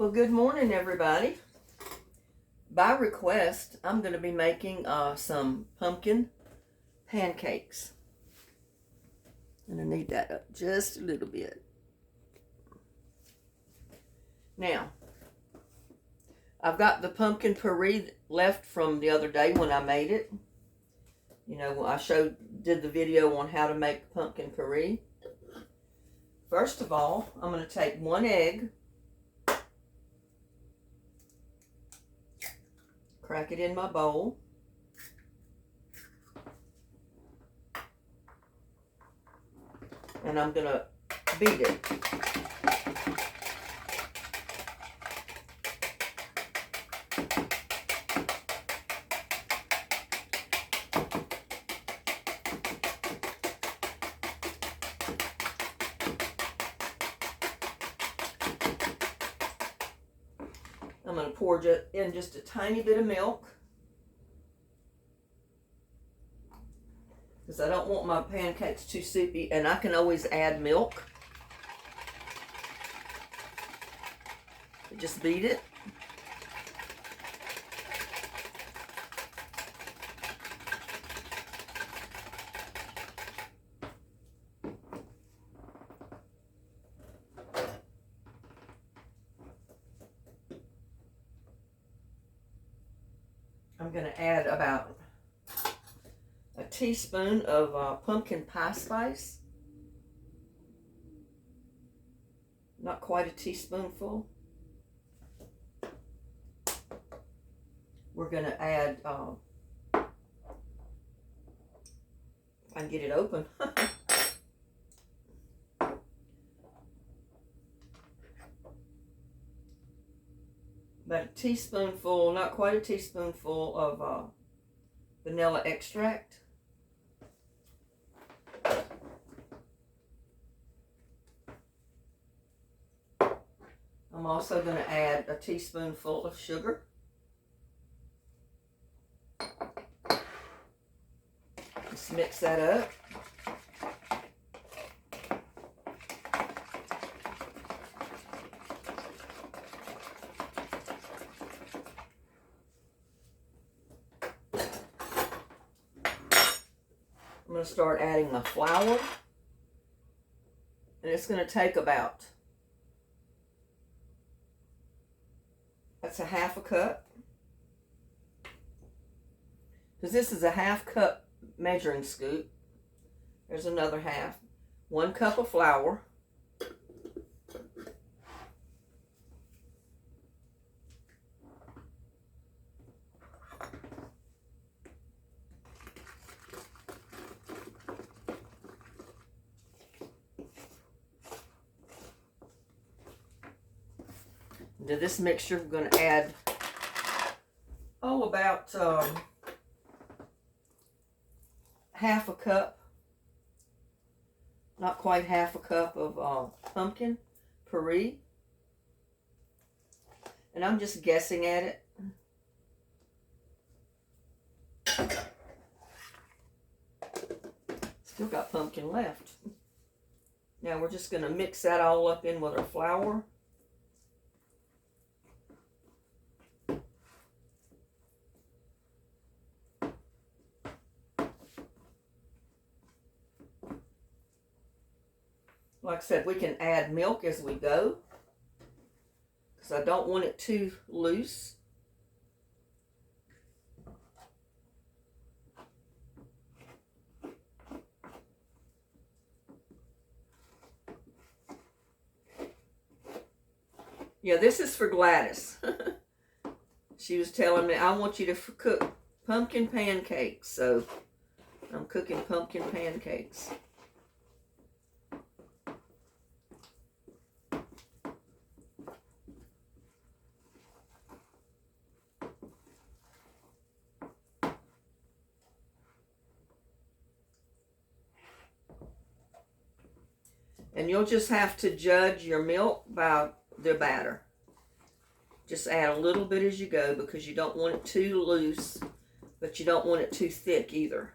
Well, good morning, everybody. By request, I'm going to be making some pumpkin pancakes. I'm going to knead that up just a little bit. Now, I've got the pumpkin puree left from the other day when I made it. You know, I did the video on how to make pumpkin puree. First of all, I'm going to take 1 egg, crack it in my bowl, and I'm going to beat it. I'm going to pour in just a tiny bit of milk because I don't want my pancakes too soupy, and I can always add milk. Just beat it. I'm going to add about a teaspoon of pumpkin pie spice. Not quite a teaspoonful. We're going to add, if I can get it open. About a teaspoonful, not quite a teaspoonful of vanilla extract. I'm also going to add a teaspoonful of sugar. Just mix that up. I'm going to start adding my flour, and it's going to take about, that's a 1/2 cup, because this is a 1/2 cup measuring scoop. There's another half. 1 cup of flour, to this mixture I'm going to add about 1/2 cup, not quite 1/2 cup of pumpkin puree, and I'm just guessing at it. Still got pumpkin left. Now we're just going to mix that all up in with our flour. Like I said, we can add milk as we go because I don't want it too loose. Yeah, this is for Gladys. She was telling me, I want you to cook pumpkin pancakes, so I'm cooking pumpkin pancakes. And you'll just have to judge your milk by the batter. Just add a little bit as you go because you don't want it too loose, but you don't want it too thick either.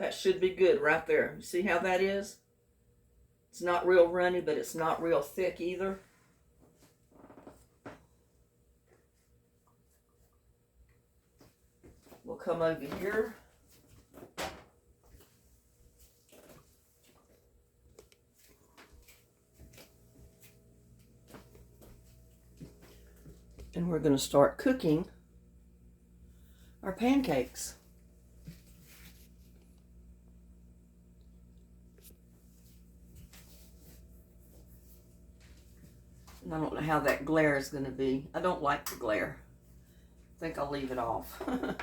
That should be good right there. See how that is? It's not real runny, but it's not real thick either. We'll come over here. And we're going to start cooking our pancakes. And I don't know how that glare is going to be. I don't like the glare. I think I'll leave it off. I'm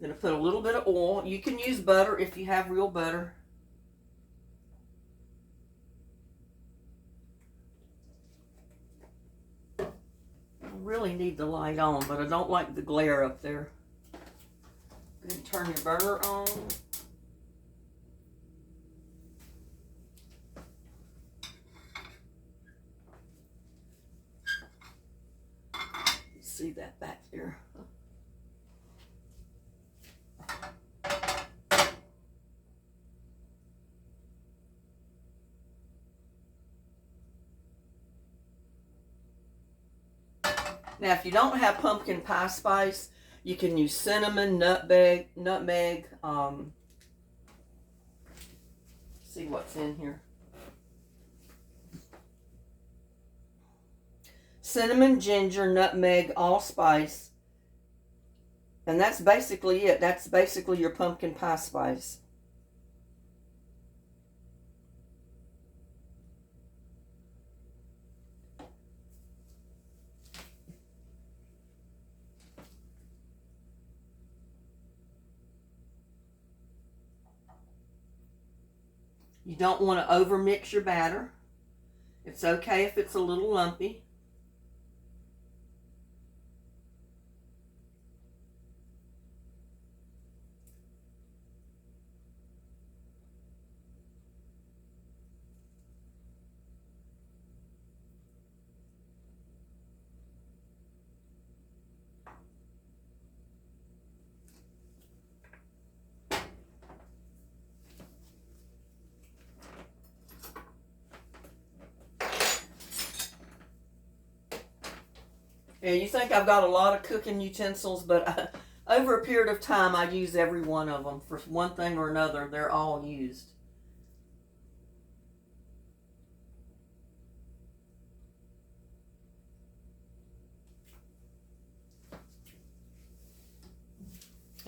going to put a little bit of oil. You can use butter if you have real butter. I really need the light on, but I don't like the glare up there. Then turn your burner on. See that back there. Now, if you don't have pumpkin pie spice, you can use cinnamon, nutmeg. See what's in here. Cinnamon, ginger, nutmeg, allspice. And that's basically it. That's basically your pumpkin pie spice. You don't want to over mix your batter. It's okay if it's a little lumpy. Yeah, you think I've got a lot of cooking utensils, but over a period of time, I use every one of them. For one thing or another, they're all used.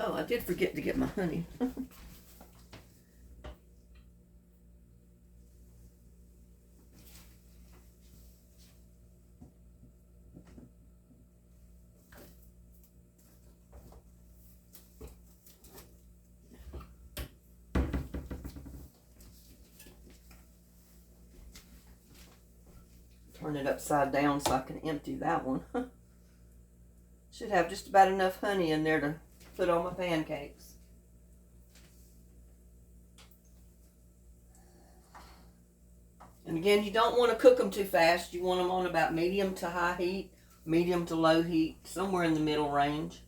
Oh, I did forget to get my honey. Turn it upside down so I can empty that one. Should have just about enough honey in there to put on my pancakes. And again, you don't want to cook them too fast. You want them on about medium to high heat, medium to low heat, somewhere in the middle range.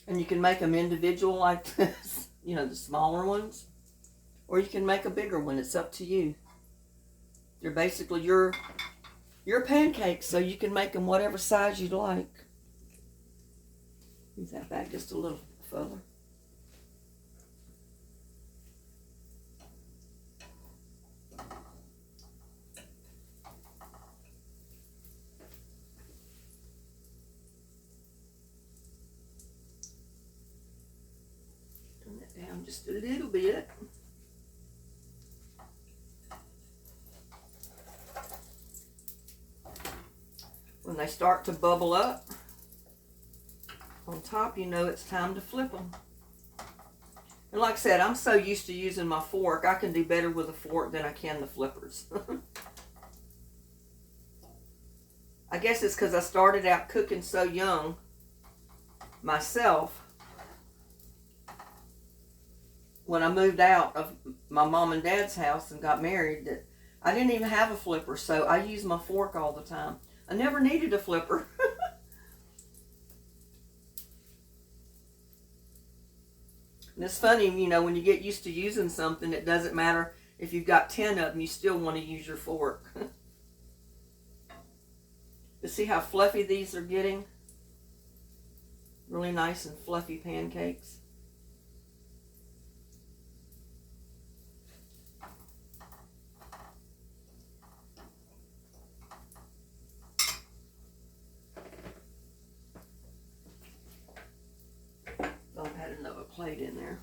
And you can make them individual like this, you know, the smaller ones. Or you can make a bigger one. It's up to you. They're basically your pancakes, so you can make them whatever size you'd like. Move that back just a little further. Turn that down just a little bit. When they start to bubble up on top, you know it's time to flip them. And like I said, I'm so used to using my fork, I can do better with a fork than I can the flippers. I guess it's because I started out cooking so young myself. When I moved out of my mom and dad's house and got married, that I didn't even have a flipper, so I used my fork all the time. I never needed a flipper. And it's funny, you know, when you get used to using something, it doesn't matter if you've got 10 of them, you still want to use your fork. You see how fluffy these are getting? Really nice and fluffy pancakes. I've had another plate in there.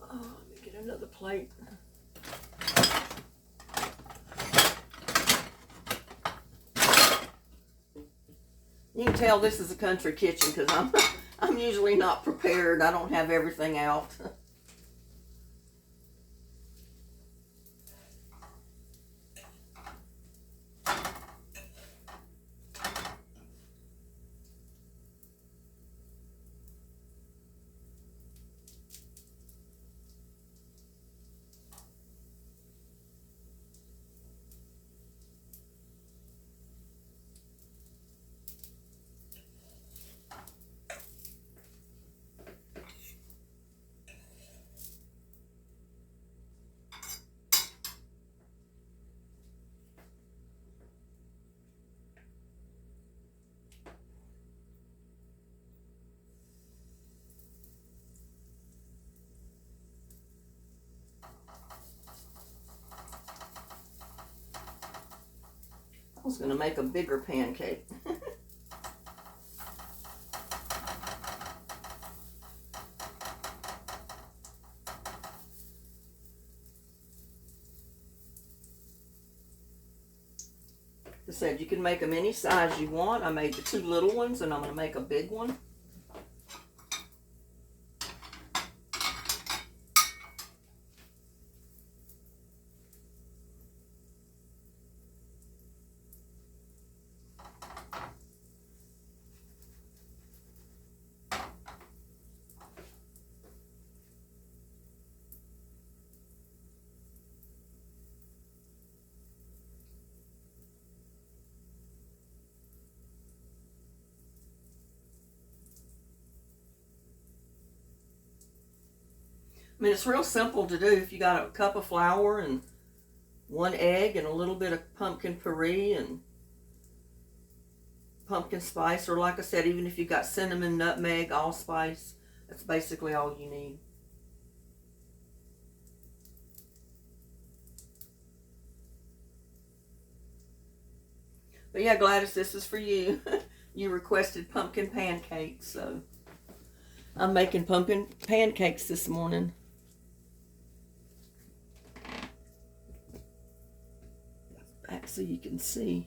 Oh, let me get another plate. You can tell this is a country kitchen because I'm usually not prepared. I don't have everything out. I was going to make a bigger pancake. I said you can make them any size you want. I made the 2 little ones and I'm going to make a big one. I mean, it's real simple to do. If you got a cup of flour and 1 egg and a little bit of pumpkin puree and pumpkin spice, or like I said, even if you got cinnamon, nutmeg, allspice, that's basically all you need. But yeah, Gladys, this is for you. You requested pumpkin pancakes, so I'm making pumpkin pancakes this morning. Back so you can see.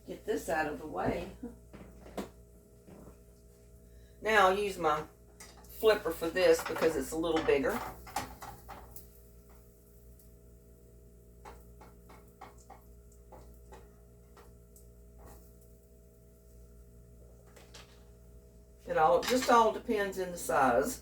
Get this out of the way. Now I'll use my flipper for this because it's a little bigger. It just all depends in the size.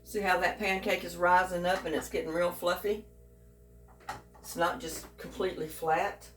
See how that pancake is rising up and it's getting real fluffy? It's not just completely flat.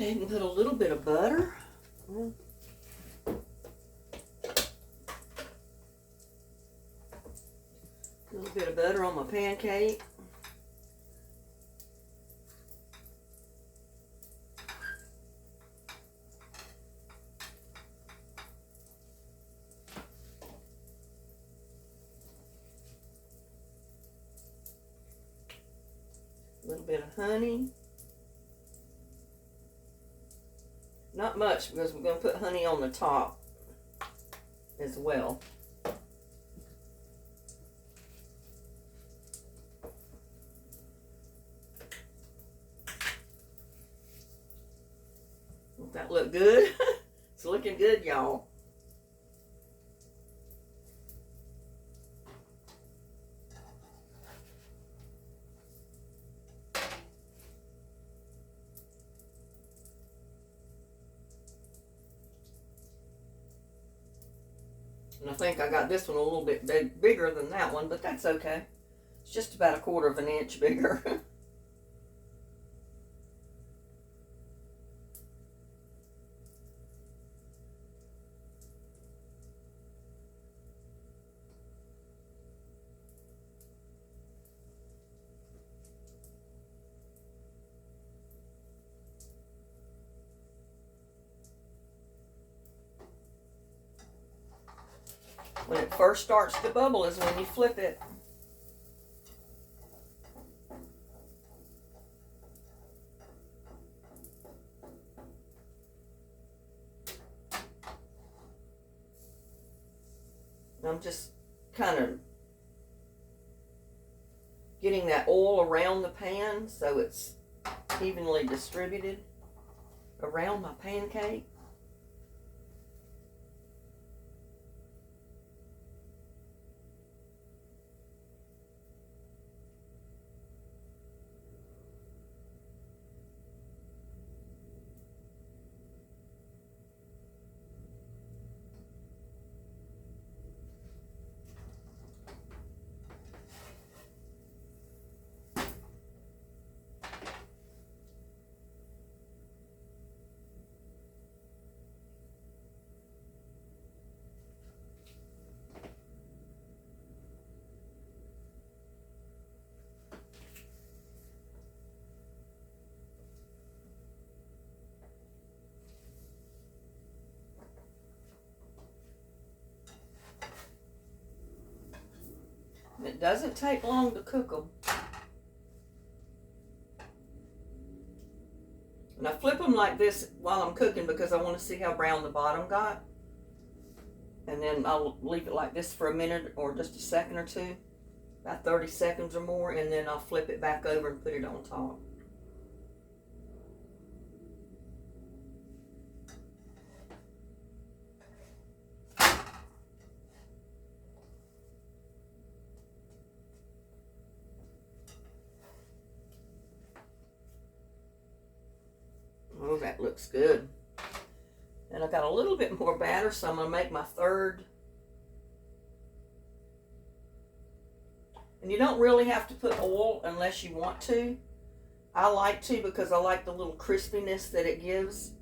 And put a little bit of butter. A little bit of butter on my pancake. A little bit of honey. Not much, because we're going to put honey on the top as well. Does that look good? It's looking good, y'all. And I think I got this one a little bit bigger than that one, but that's okay. It's just about 1/4 of an inch bigger. When it first starts to bubble is when you flip it. I'm just kind of getting that oil around the pan so it's evenly distributed around my pancake. It doesn't take long to cook them. And I flip them like this while I'm cooking because I want to see how brown the bottom got. And then I'll leave it like this for a minute or just a second or two, about 30 seconds or more, and then I'll flip it back over and put it on top. Oh, that looks good. And I got a little bit more batter, so I'm going to make my third. And you don't really have to put oil unless you want to. I like to because I like the little crispiness that it gives.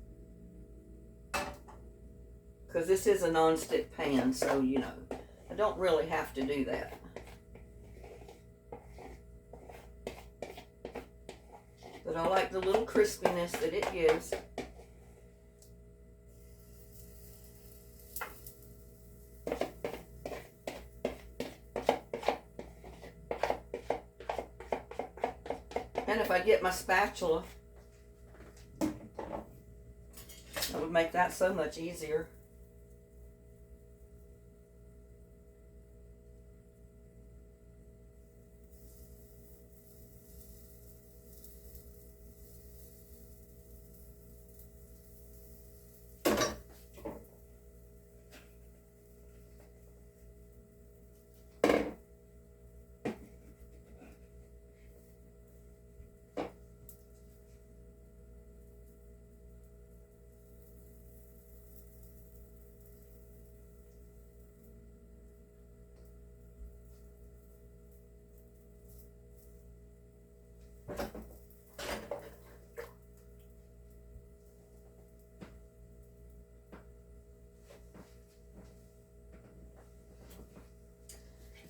Because this is a non-stick pan, so you know, I don't really have to do that. But I like the little crispiness that it gives. And if I get my spatula, that would make that so much easier.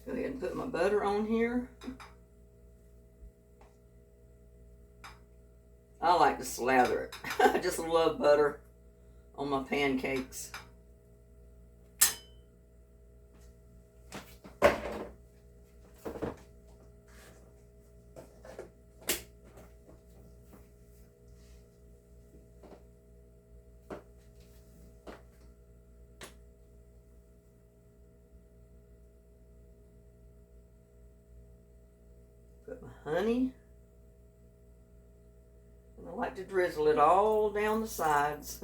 Go ahead and put my butter on here. I like to slather it. I just love butter on my pancakes. Put my honey. And I like to drizzle it all down the sides.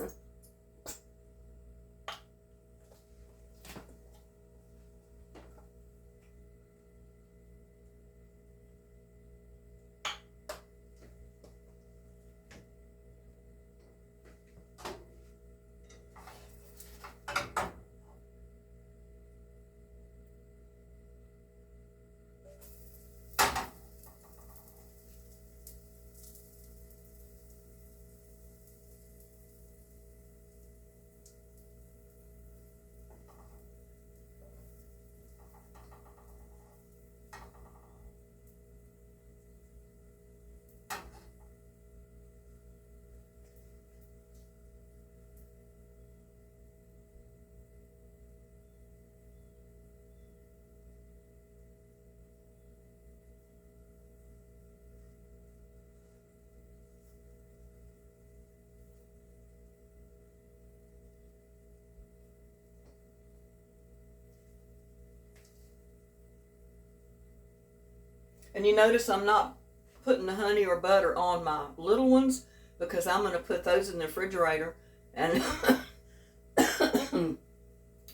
And you notice I'm not putting the honey or butter on my little ones because I'm going to put those in the refrigerator and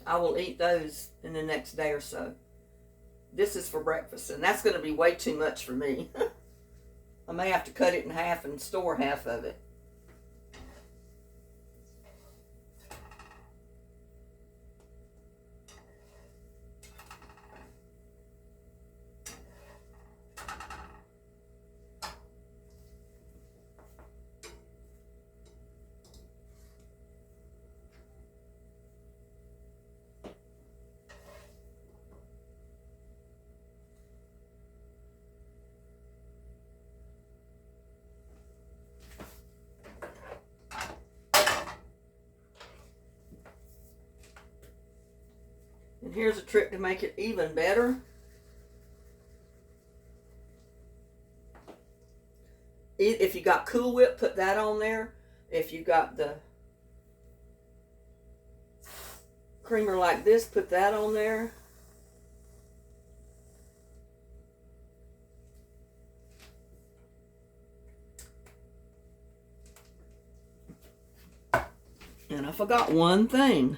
I will eat those in the next day or so. This is for breakfast, and that's going to be way too much for me. I may have to cut it in half and store half of it. And here's a trick to make it even better. If you got Cool Whip, put that on there. If you got the creamer like this, put that on there. And I forgot one thing.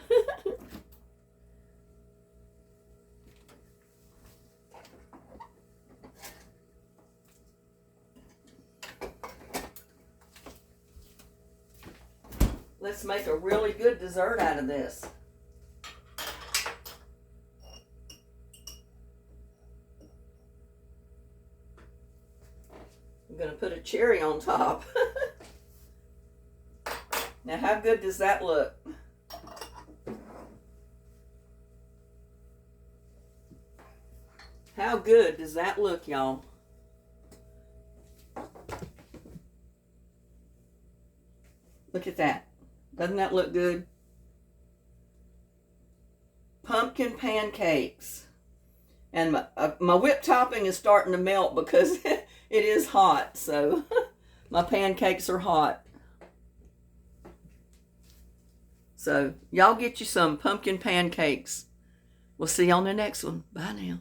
Let's make a really good dessert out of this. I'm going to put a cherry on top. Now, how good does that look? How good does that look, y'all? Look at that. Doesn't that look good? Pumpkin pancakes. And my whipped topping is starting to melt because it is hot. So my pancakes are hot. So y'all get you some pumpkin pancakes. We'll see you on the next one. Bye now.